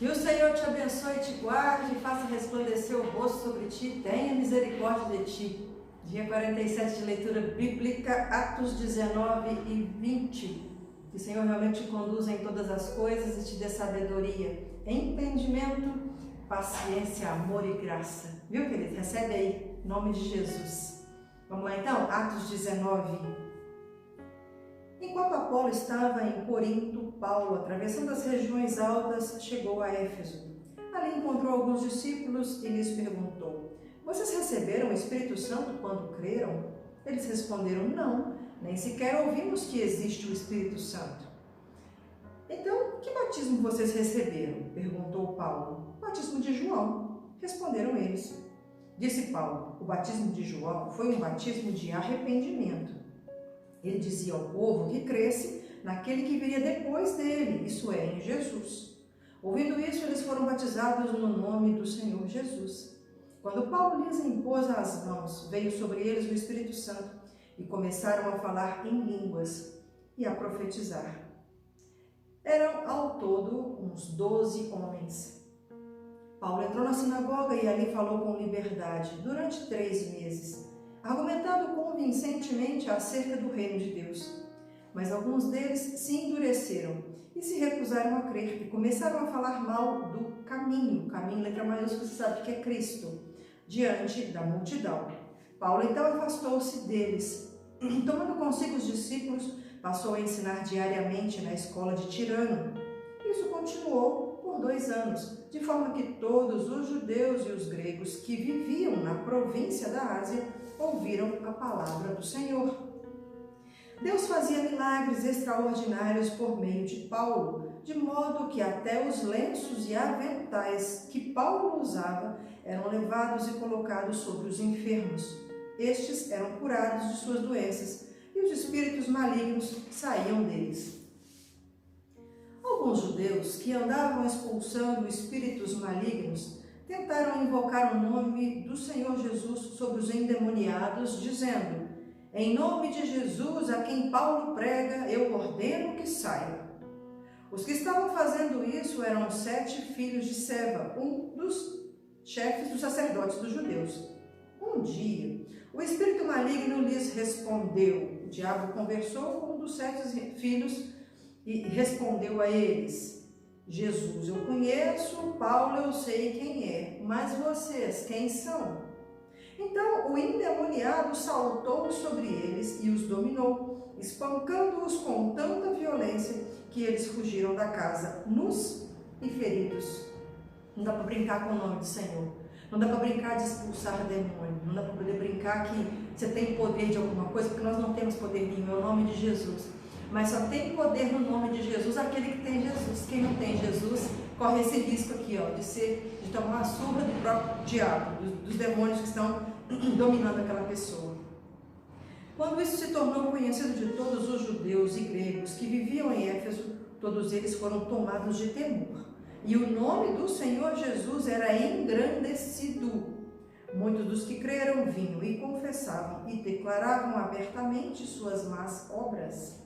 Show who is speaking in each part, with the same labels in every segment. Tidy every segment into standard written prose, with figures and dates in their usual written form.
Speaker 1: Que o Senhor te abençoe, te guarde, faça resplandecer o rosto sobre ti, tenha misericórdia de ti. Dia 47 de leitura bíblica, Atos 19 e 20. Que o Senhor realmente te conduza em todas as coisas e te dê sabedoria, entendimento, paciência, amor e graça. Viu, querido? Recebe aí, em nome de Jesus. Vamos lá então, Atos 19. Enquanto Apolo estava em Corinto, Paulo, atravessando as regiões altas, chegou a Éfeso. Ali encontrou alguns discípulos e lhes perguntou: vocês receberam o Espírito Santo quando creram? Eles responderam: não, nem sequer ouvimos que existe o Espírito Santo. Então, que batismo vocês receberam? Perguntou Paulo. Batismo de João, responderam eles. Disse Paulo: o batismo de João foi um batismo de arrependimento. Ele dizia ao povo que cresce naquele que viria depois dele, isso é, em Jesus. Ouvindo isso, eles foram batizados no nome do Senhor Jesus. Quando Paulo lhes impôs as mãos, veio sobre eles o Espírito Santo e começaram a falar em línguas e a profetizar. Eram ao todo uns 12 homens. Paulo entrou na sinagoga e ali falou com liberdade durante 3 meses, argumentando convincentemente acerca do reino de Deus. Mas alguns deles se endureceram e se recusaram a crer e começaram a falar mal do caminho, letra maiúscula, você sabe que é Cristo, diante da multidão. Paulo então afastou-se deles. Tomando consigo os discípulos, passou a ensinar diariamente na escola de Tirano. Isso continuou por 2 anos, de forma que todos os judeus e os gregos que viviam na província da Ásia ouviram a palavra do Senhor. Deus fazia milagres extraordinários por meio de Paulo, de modo que até os lenços e aventais que Paulo usava eram levados e colocados sobre os enfermos. Estes eram curados de suas doenças e os espíritos malignos saíam deles. Alguns judeus que andavam expulsando espíritos malignos tentaram invocar o nome do Senhor Jesus sobre os endemoniados, dizendo: em nome de Jesus, a quem Paulo prega, eu ordeno que saia. Os que estavam fazendo isso eram 7 filhos de Seva, um dos chefes dos sacerdotes dos judeus. Um dia, o espírito maligno lhes respondeu. O diabo conversou com um dos 7 filhos e respondeu a eles: Jesus eu conheço, Paulo eu sei quem é, mas vocês quem são? Então o endemoniado saltou sobre eles e os dominou, espancando-os com tanta violência que eles fugiram da casa, nus e feridos. Não dá para brincar com o nome do Senhor. Não dá para brincar de expulsar demônio. Não dá para poder brincar que você tem poder de alguma coisa, porque nós não temos poder nenhum, é o nome de Jesus. Mas só tem poder no nome de Jesus aquele que tem Jesus. Quem não tem Jesus corre esse risco aqui, ó, de tomar uma surra do próprio diabo, dos demônios que estão dominando aquela pessoa. Quando isso se tornou conhecido de todos os judeus e gregos que viviam em Éfeso, todos eles foram tomados de temor. E o nome do Senhor Jesus era engrandecido. Muitos dos que creram vinham e confessavam e declaravam abertamente suas más obras.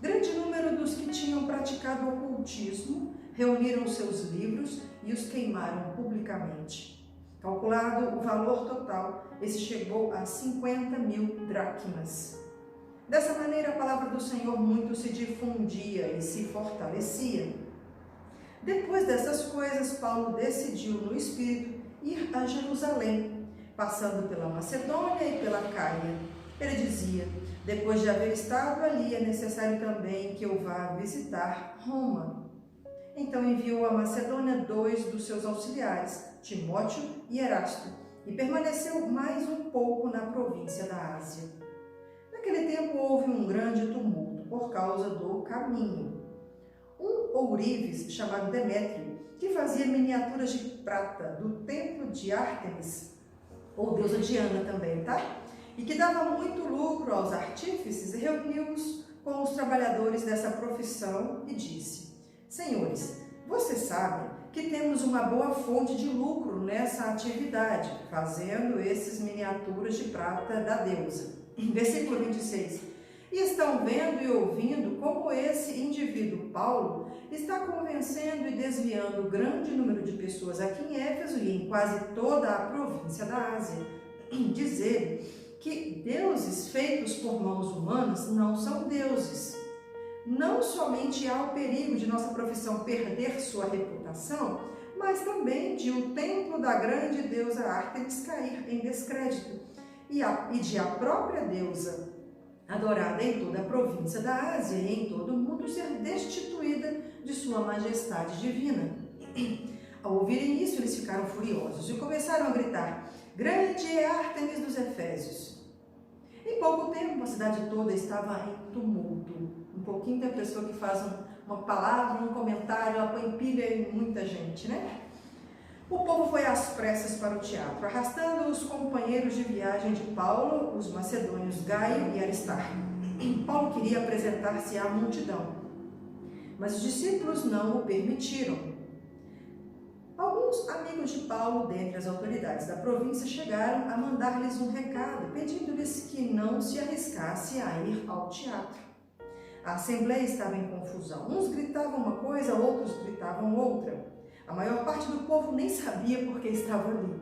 Speaker 1: Grande número dos que tinham praticado ocultismo reuniram seus livros e os queimaram publicamente. Calculado o valor total, esse chegou a 50.000 dracmas. Dessa maneira, a palavra do Senhor muito se difundia e se fortalecia. Depois dessas coisas, Paulo decidiu no Espírito ir a Jerusalém, passando pela Macedônia e pela Caia. Ele dizia: depois de haver estado ali, é necessário também que eu vá visitar Roma. Então enviou a Macedônia 2 dos seus auxiliares, Timóteo e Erasto, e permaneceu mais um pouco na província da Ásia. Naquele tempo houve um grande tumulto por causa do caminho. Um ourives chamado Demétrio, que fazia miniaturas de prata do templo de Ártemis, ou deusa Diana também, tá? E que dava muito lucro aos artífices, reuniu-os com os trabalhadores dessa profissão e disse: senhores, vocês sabem que temos uma boa fonte de lucro nessa atividade, fazendo esses miniaturas de prata da deusa. Versículo 26. E estão vendo e ouvindo como esse indivíduo, Paulo, está convencendo e desviando grande número de pessoas aqui em Éfeso e em quase toda a província da Ásia. Dizer que deuses feitos por mãos humanas não são deuses. Não somente há o perigo de nossa profissão perder sua reputação, mas também de o templo da grande deusa Ártemis cair em descrédito e de a própria deusa, adorada em toda a província da Ásia e em todo o mundo, ser destituída de sua majestade divina. Ao ouvirem isso, eles ficaram furiosos e começaram a gritar: grande é Ártemis dos Efésios! Em pouco tempo, a cidade toda estava em tumulto. Um pouquinho da pessoa que faz uma palavra, um comentário, ela põe pilha em muita gente, né? O povo foi às pressas para o teatro, arrastando os companheiros de viagem de Paulo, os macedônios Gaio e Aristarco. Paulo queria apresentar-se à multidão, mas os discípulos não o permitiram. Alguns amigos de Paulo, dentre as autoridades da província, chegaram a mandar-lhes um recado, pedindo-lhes que não se arriscasse a ir ao teatro. A assembleia estava em confusão. Uns gritavam uma coisa, outros gritavam outra. A maior parte do povo nem sabia por que estava ali.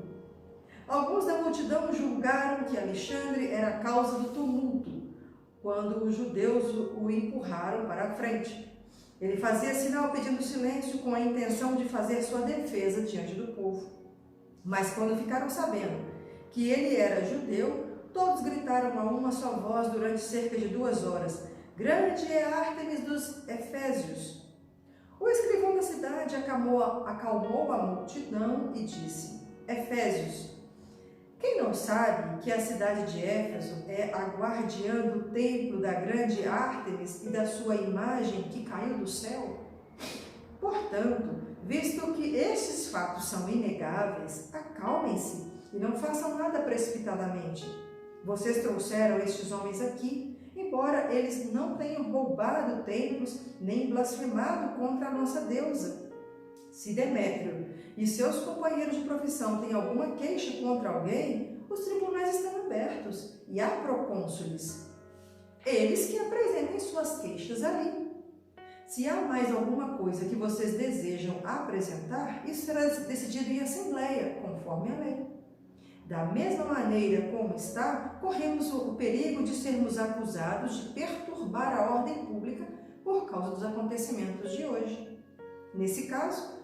Speaker 1: Alguns da multidão julgaram que Alexandre era a causa do tumulto, quando os judeus o empurraram para a frente. Ele fazia sinal pedindo silêncio com a intenção de fazer sua defesa diante do povo. Mas quando ficaram sabendo que ele era judeu, todos gritaram a uma só voz durante cerca de 2 horas: grande é Ártemis dos Efésios! O escrivão da cidade acalmou a multidão e disse: Efésios, quem não sabe que a cidade de Éfeso é a guardiã do templo da grande Ártemis e da sua imagem que caiu do céu? Portanto, visto que estes fatos são inegáveis, acalmem-se e não façam nada precipitadamente. Vocês trouxeram estes homens aqui, embora eles não tenham roubado templos nem blasfemado contra a nossa deusa. Se Demétrio e seus companheiros de profissão têm alguma queixa contra alguém, os tribunais estão abertos e há procônsules. Eles que apresentem suas queixas ali. Se há mais alguma coisa que vocês desejam apresentar, isso será decidido em assembleia, conforme a lei. Da mesma maneira como está, corremos o perigo de sermos acusados de perturbar a ordem pública por causa dos acontecimentos de hoje. Nesse caso,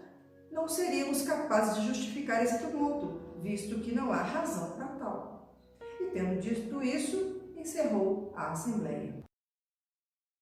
Speaker 1: não seríamos capazes de justificar esse tumulto, visto que não há razão para tal. E tendo dito isso, encerrou a assembleia.